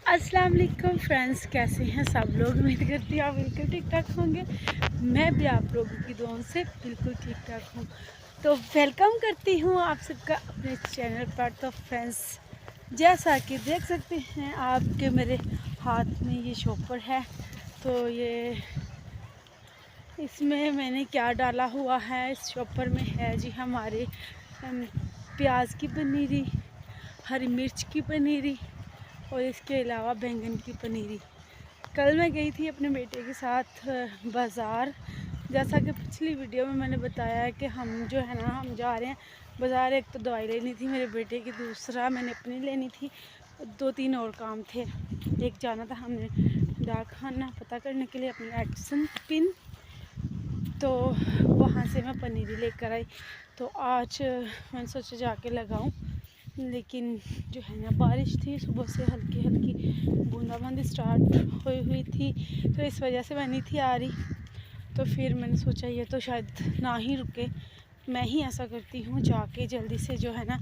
अस्सलाम वालेकुम फ्रेंड्स, कैसे हैं सब लोग। उम्मीद करती हूँ आप बिल्कुल ठीक ठाक होंगे। मैं भी आप लोगों की दुआओं से बिल्कुल ठीक ठाक हूँ। तो वेलकम करती हूँ आप सबका अपने चैनल पर। तो फ्रेंड्स, जैसा कि देख सकते हैं आपके मेरे हाथ में ये शॉपर है। तो ये इसमें मैंने क्या डाला हुआ है, इस शॉपर में है जी हमारे प्याज की पनीरी, हरी मिर्च की पनीरी और इसके अलावा बैंगन की पनीरी। कल मैं गई थी अपने बेटे के साथ बाज़ार। जैसा कि पिछली वीडियो में मैंने बताया है कि हम जो है ना, हम जा रहे हैं बाज़ार। एक तो दवाई लेनी थी मेरे बेटे की, दूसरा मैंने अपनी लेनी थी, 2-3 और काम थे। एक जाना था हमने डाक खाना पता करने के लिए अपनी एडसन पिन, तो वहाँ से मैं पनीरी लेकर आई। तो आज मैंने सोचा जाके लगाऊं, लेकिन जो है ना बारिश थी, सुबह से हल्की हल्की बूंदाबांदी स्टार्ट हुई थी, तो इस वजह से मैं नहीं थी आ रही। तो फिर मैंने सोचा ये तो शायद ना ही रुके, मैं ही ऐसा करती हूँ, जाके जल्दी से जो है ना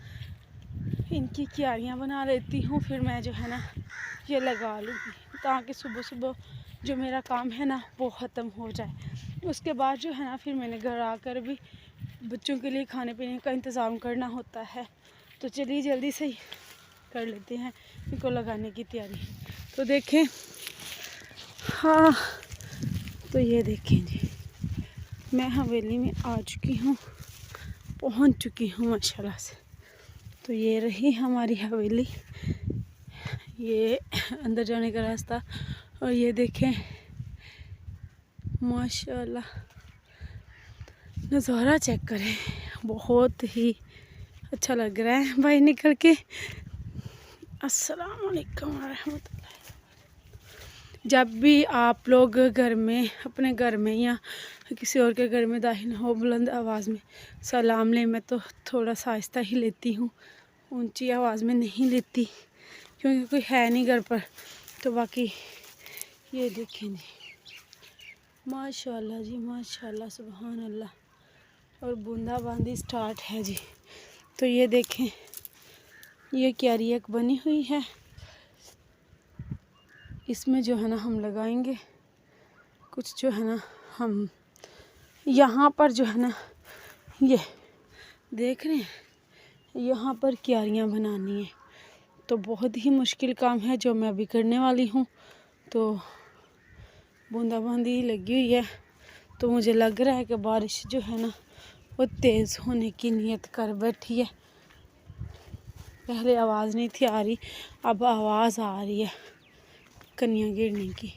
इनकी क्यारियाँ बना लेती हूँ, फिर मैं जो है ना ये लगा लूँगी, ताकि सुबह सुबह जो मेरा काम है ना वो ख़त्म हो जाए। उसके बाद जो है ना फिर मैंने घर आकर भी बच्चों के लिए खाने पीने का इंतज़ाम करना होता है। तो चलिए जल्दी से ही कर लेते हैं इनको लगाने की तैयारी। तो देखें, हाँ तो ये देखें जी, मैं हवेली में आ चुकी हूँ, पहुँच चुकी हूँ माशाल्लाह से। तो ये रही हमारी हवेली, ये अंदर जाने का रास्ता। और ये देखें माशाल्लाह, नज़ारा चेक करें, बहुत ही अच्छा लग रहा है बाहर निकल के। अस्सलाम वालेकुम रहमतुल्लाह। जब भी आप लोग घर में, अपने घर में या किसी और के घर में दाखिल हो, बुलंद आवाज़ में सलाम लें। मैं तो थोड़ा सा आहिस्ता ही लेती हूँ, ऊंची आवाज़ में नहीं लेती, क्योंकि कोई है नहीं घर पर। तो बाकी ये देखें जी, माशाल्लाह जी माशाल्लाह, सुभान अल्लाह। और बूंदाबांदी स्टार्ट है जी। तो ये देखें, ये क्यारी एक बनी हुई है, इसमें जो है ना हम लगाएंगे कुछ, जो है ना हम यहाँ पर जो है ना, ये देख रहे हैं, यहाँ पर क्यारियाँ बनानी है। तो बहुत ही मुश्किल काम है जो मैं अभी करने वाली हूँ। तो बूंदाबांदी लगी हुई है, तो मुझे लग रहा है कि बारिश जो है ना वो तेज़ होने की नीयत कर बैठी है। पहले आवाज़ नहीं थी आ रही, अब आवाज़ आ रही है कनियाँ गिरने की।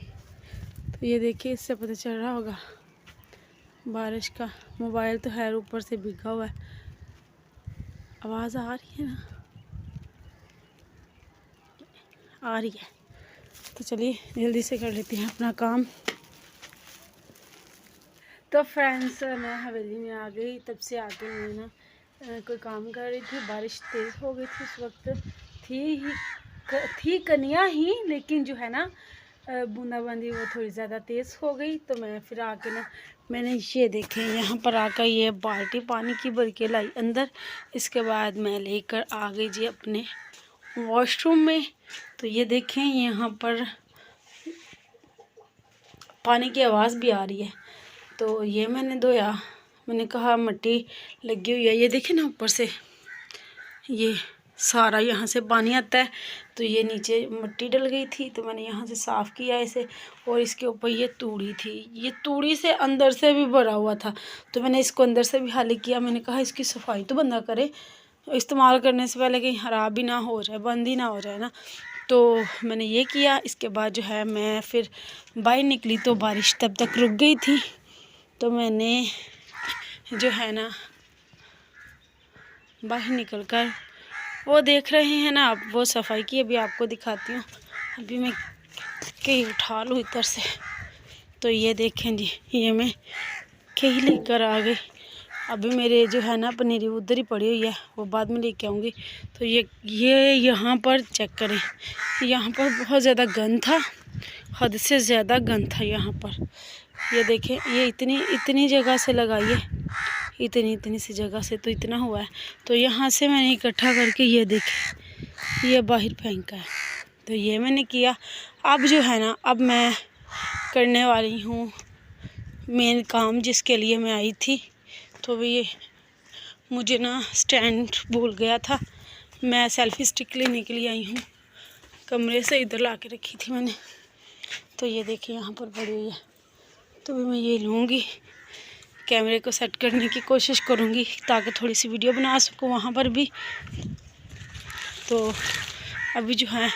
तो ये देखिए, इससे पता चल रहा होगा बारिश का। मोबाइल तो खैर ऊपर से भीगा हुआ है, आवाज़ आ रही है ना, आ रही है। तो चलिए जल्दी से कर लेते हैं अपना काम। तो फ्रेंड्स, मैं हवेली में आ गई, तब से आके मैं ना कोई काम कर रही थी। बारिश तेज़ हो गई थी उस वक्त, थी कनियाँ ही, लेकिन जो है ना बूंदाबांदी वो थोड़ी ज़्यादा तेज़ हो गई। तो मैं फिर आके ना मैंने ये देखे, यहाँ पर आकर ये बाल्टी पानी की भर के लाई अंदर। इसके बाद मैं लेकर आ गई जी अपने वॉशरूम में। तो ये देखें, यहाँ पर पानी की आवाज़ भी आ रही है। तो ये मैंने धोया, मैंने कहा मिट्टी लगी हुई है, ये देखें ना ऊपर से ये सारा यहाँ से पानी आता है। तो ये नीचे मिट्टी डल गई थी, तो मैंने यहाँ से साफ़ किया इसे। और इसके ऊपर ये तूड़ी थी, ये तूड़ी से अंदर से भी भरा हुआ था, तो मैंने इसको अंदर से भी खाली किया। मैंने कहा इसकी सफाई तो बंदा करे, इस्तेमाल करने से पहले कहीं ख़राब भी ना हो जाए, बंद ही ना हो जाए ना। तो मैंने ये किया। इसके बाद जो है मैं फिर बाहर निकली, तो बारिश तब तक रुक गई थी। तो मैंने जो है ना बाहर निकल कर, वो देख रहे हैं ना आप, वो सफाई की, अभी आपको दिखाती हूँ। अभी मैं कहीं उठा लूँ इधर से। तो ये देखें जी, ये मैं कहीं लेकर आ गई। अभी मेरे जो है ना पनीरी उधर ही पड़ी हुई है, वो बाद में लेके आऊँगी। तो ये यहाँ पर चेक करें, यहाँ पर बहुत ज़्यादा गंद था, हद से ज़्यादा गंद था यहाँ पर। ये देखें, ये इतनी जगह से लगाई है, इतनी सी जगह से तो इतना हुआ है। तो यहाँ से मैंने इकट्ठा करके ये देखें, ये बाहर फेंका है। तो ये मैंने किया। अब जो है ना, अब मैं करने वाली हूँ मेन काम जिसके लिए मैं आई थी। तो ये मुझे ना स्टैंड भूल गया था, मैं सेल्फी स्टिक लेने के लिए आई हूँ। कमरे से इधर ला के रखी थी मैंने, तो ये देखिए यहाँ पर पड़ी हुई है। तो भी मैं ये लूँगी, कैमरे को सेट करने की कोशिश करूँगी ताकि थोड़ी सी वीडियो बना सकूँ वहाँ पर भी। तो अभी जो है,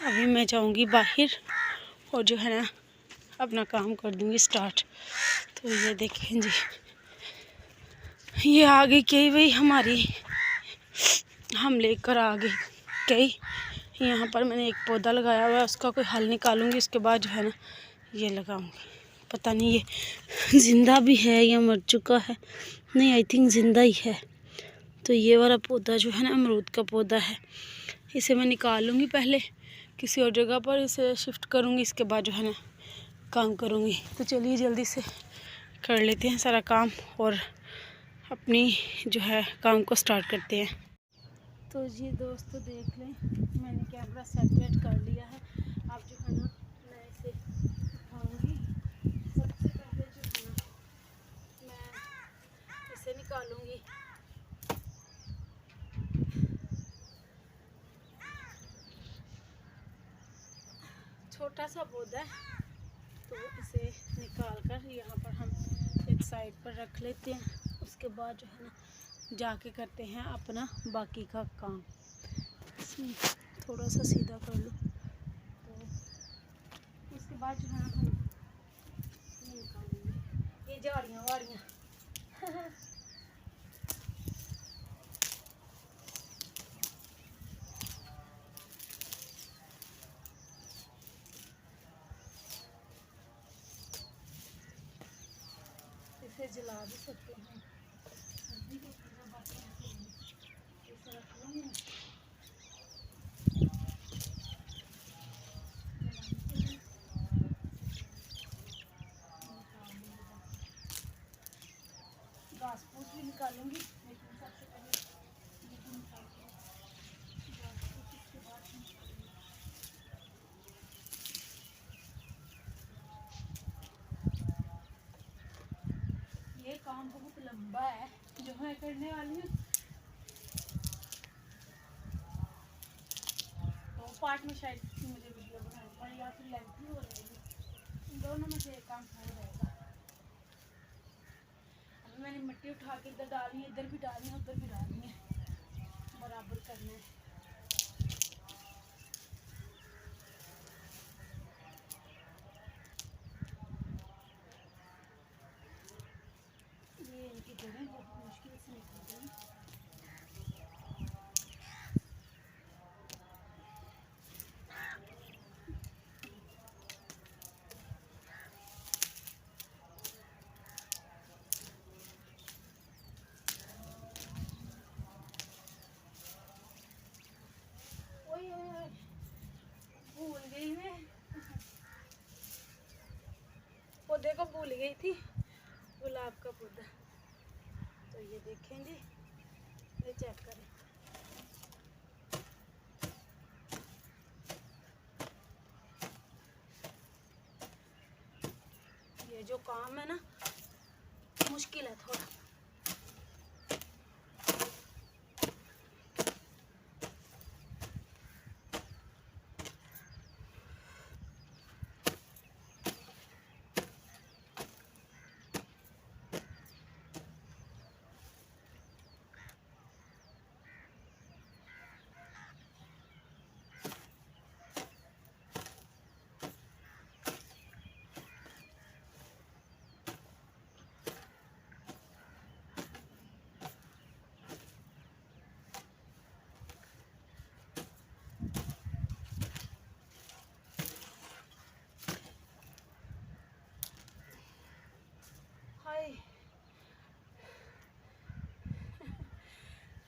अभी मैं जाऊँगी बाहर और जो है ना अपना काम कर दूँगी स्टार्ट। तो ये देखें जी, ये आ गई कई भाई हमारी, हम लेकर आ गए कई। यहाँ पर मैंने एक पौधा लगाया हुआ है, उसका कोई हल निकालूंगी, उसके बाद जो है ना ये लगाऊंगी। पता नहीं ये ज़िंदा भी है या मर चुका है, नहीं आई थिंक ज़िंदा ही है। तो ये वाला पौधा जो है ना अमरूद का पौधा है, इसे मैं निकालूंगी पहले किसी और जगह पर, इसे शिफ्ट करूँगी, इसके बाद जो है ना काम करूँगी। तो चलिए जल्दी से कर लेते हैं सारा काम और अपनी जो है काम को स्टार्ट करते हैं। तो जी दोस्तों देख लें, मैंने कैमरा सेपरेट कर लिया है। अब जो है ना मैं इसे उठाऊंगी। सबसे पहले जो है ना मैं इसे निकालूंगी। छोटा सा पौधा है, तो इसे निकाल कर यहाँ पर हम एक साइड पर रख लेते हैं। उसके बाद जो है ना जाके करते हैं अपना बाकी का काम। थोड़ा सा सीधा कर लो। तो उसके बाद जो है ना हम ये निकालेंगे, ये झाड़ियाँ वाड़ियाँ इसे जला भी सकते हैं। घास फूस भी निकालूंगी, लेकिन सबसे पहले ये निकालती हूँ घास फूस, इसके बाद निकालूंगी। ये काम बहुत लंबा है जो मैं करने वाली हूँ। तो पार्ट में शायद मुझे वीडियो बनानी पड़े या फिर लेंथी हो जाएगी, इन दोनों में से एक काम हो जाएगा। अभी मैंने मिट्टी उठा के इधर डालनी है, इधर भी डालनी है, उधर भी डालनी है, बराबर करना है। ये इनकी जड़ें बहुत मुश्किल से निकल रही हैं। भूल गई मैं, पौधे को भूल गई थी, गुलाब का पौधा। तो ये देखें जी, ये चेक करें, ये जो काम है ना मुश्किल है थोड़ा।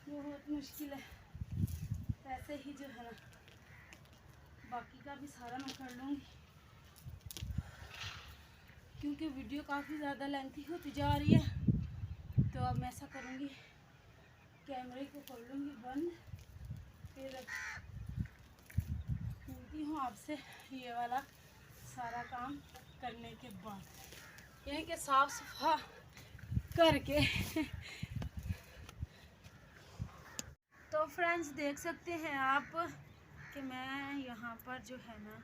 बहुत मुश्किल है, ऐसे ही जो है ना बाकी का भी सारा मैं कर लूँगी, क्योंकि वीडियो काफ़ी ज़्यादा लेंथी होती जा रही है। तो अब मैं ऐसा करूँगी, कैमरे को कर लूँगी बंद, फिर हूँ आपसे ये वाला सारा काम करने के बाद, यानी कि साफ सफा करके। तो फ्रेंड्स देख सकते हैं आप कि मैं यहाँ पर जो है ना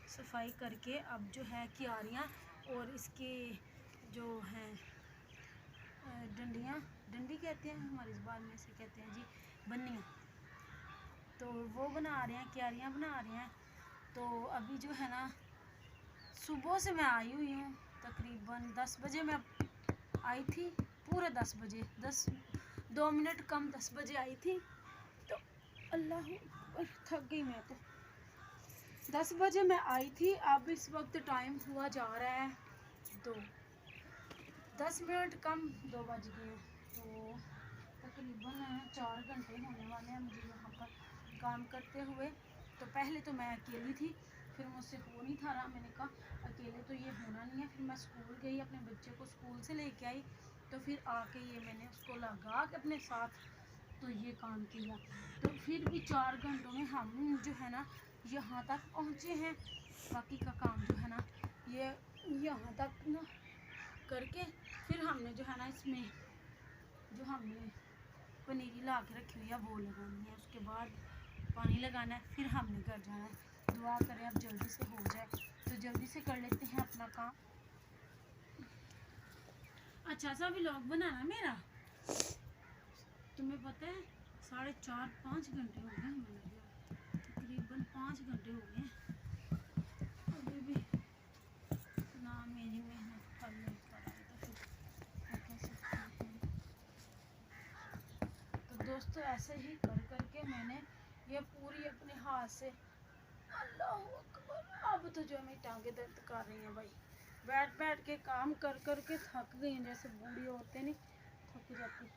सफाई करके अब जो है क्यारियाँ और इसकी जो हैं डंडियाँ, डंडी कहते हैं हमारी ज़बान में से कहते हैं जी बन्नियाँ, तो वो बना रहे हैं, क्यारियाँ बना रहे हैं। तो अभी जो है ना सुबह से मैं आई हुई हूँ, तकरीबन 10 बजे मैं आई थी, पूरे 10 बजे, 2 मिनट कम 10 बजे आई थी। तो अल्लाह थक गई मैं तो। 10 बजे मैं आई थी, अब इस वक्त टाइम हुआ जा रहा है 2, 10 मिनट कम 2 बज गए हैं। तो तकरीबन 4 घंटे होने वाले हैं मुझे यहाँ पर काम करते हुए। तो पहले तो मैं अकेली थी, फिर मुझसे हो नहीं था रहा, मैंने कहा अकेले तो ये होना नहीं है। फिर मैं स्कूल गई, अपने बच्चे को स्कूल से लेके आई, तो फिर आके ये मैंने उसको लगा के अपने साथ तो ये काम किया। तो फिर भी 4 घंटों में हम जो है ना यहाँ तक पहुँचे हैं। बाकी का काम जो है ना ये यहाँ तक ना करके फिर हमने जो है ना इसमें जो हमने पनीरी ला के रखी हुई है वो लगानी है, उसके बाद पानी लगाना है, फिर हमने घर जाना है। दुआ करें अब जल्दी से हो जाए, तो जल्दी से कर लेते हैं अपना काम। अच्छा सा व्लॉग बनाना मेरा, तुम्हें पता है 4.5-5 घंटे हो गए हमें लगे, तकरीबन 5 घंटे हो गए अभी भी ना मेरी मेहनत फल नहीं कर रही। तो फिर तो दोस्तों ऐसे ही कर करके मैंने ये पूरी अपने हाथ से, अल्लाह अकबर, अब तो जो मेरी टांगे दर्द कर रही हैं भाई, बैठ बैठ के काम कर कर के थक गई हैं, जैसे बूढ़ी औरतें नहीं थक जाती,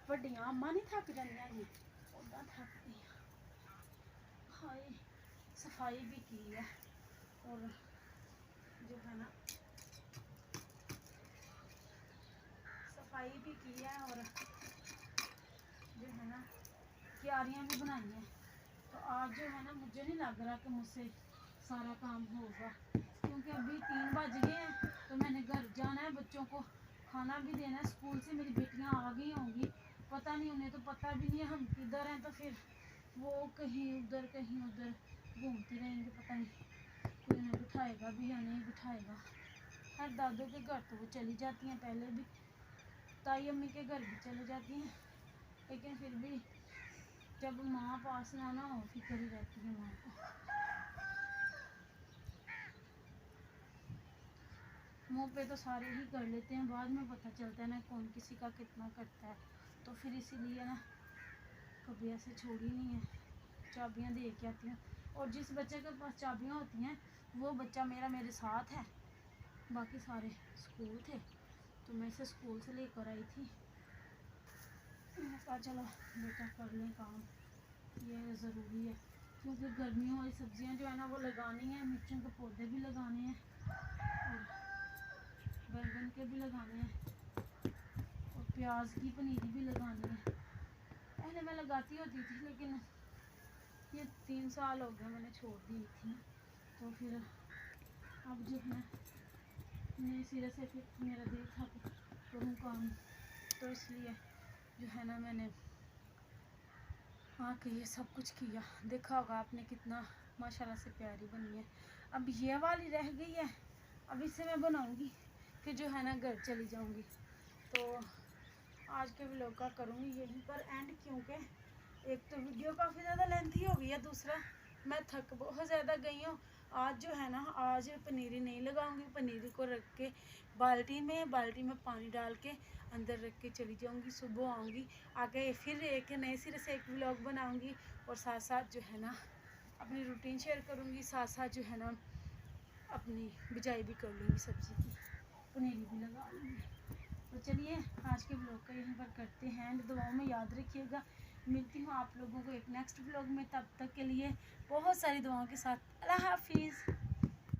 ਵੱਡੀਆਂ अम्मा नहीं थक जांदियां जी, उदा थक गई। हाय सफाई भी की है और जो है ना सफाई भी की है और जो है ना क्यारियाँ भी बनाई हैं। तो आज जो है ना मुझे नहीं लग रहा कि मुझसे सारा काम होगा, क्योंकि अभी 3 बज गए हैं। तो मैंने घर जाना है, बच्चों को खाना भी देना है, स्कूल से मेरी बेटियां आ गई होंगी, पता नहीं, उन्हें तो पता भी नहीं है हम किधर हैं। तो फिर वो कहीं उधर कहीं उधर घूमते रहेंगे, पता नहीं कोई उन्हें बिठाएगा भी या नहीं बिठाएगा। हर दादों के घर तो वो चली जाती हैं, पहले भी ताई अम्मी के घर भी चली जाती हैं, लेकिन फिर भी जब माँ पास ना ना हो फिक्र ही रहती है माँ को। मुँह पे तो सारे ही कर लेते हैं, बाद में पता चलता है ना कौन किसी का कितना करता है। तो फिर इसीलिए ना कभी ऐसे छोड़ी नहीं है, चाबियाँ दे के आती हूँ। और जिस बच्चे के पास चाबियाँ होती हैं वो बच्चा मेरा मेरे साथ है, बाकी सारे स्कूल थे, तो मैं इसे स्कूल से लेकर आई थी। मैंने कहा चलो बेटा कर लें काम, ये ज़रूरी है, क्योंकि गर्मियों वाली सब्जियां जो है ना वो लगानी है, मिर्चों के पौधे भी लगाने हैं और बैंगन के भी लगाने हैं और प्याज की पनीरी भी लगानी है। पहले मैं लगाती होती थी, लेकिन ये 3 साल हो गए मैंने छोड़ दी थी, तो फिर अब जो है नए सिरे से फिर मेरा दिल था कि करूँ काम, तो इसलिए जो है ना मैंने आके ये सब कुछ किया। देखा होगा आपने कितना माशाल्लाह से प्यारी बनी है। अब ये वाली रह गई है, अब इसे मैं बनाऊंगी कि जो है ना घर चली जाऊंगी। तो आज के व्लॉग का करूँगी यहीं पर एंड, क्योंकि एक तो वीडियो काफ़ी ज़्यादा लेंथी हो गई है, दूसरा मैं थक बहुत ज़्यादा गई हूँ। आज जो है ना आज पनीरी नहीं लगाऊंगी, पनीरी को रख के बाल्टी में पानी डाल के अंदर रख के चली जाऊंगी। सुबह आऊँगी, आगे फिर एक नए सिरे से एक व्लॉग बनाऊंगी और साथ साथ जो है ना अपनी रूटीन शेयर करूँगी, साथ साथ जो है ना अपनी बिजाई भी कर लूँगी, सब्ज़ी की पनीरी भी लगा लूँगी। तो चलिए आज के ब्लॉग का यहीं पर करते हैं एंड, दुआओं में याद रखिएगा। मिलती हूँ आप लोगों को एक नेक्स्ट ब्लॉग में, तब तक के लिए बहुत सारी दुआओं के साथ अल्लाह हाफिज़।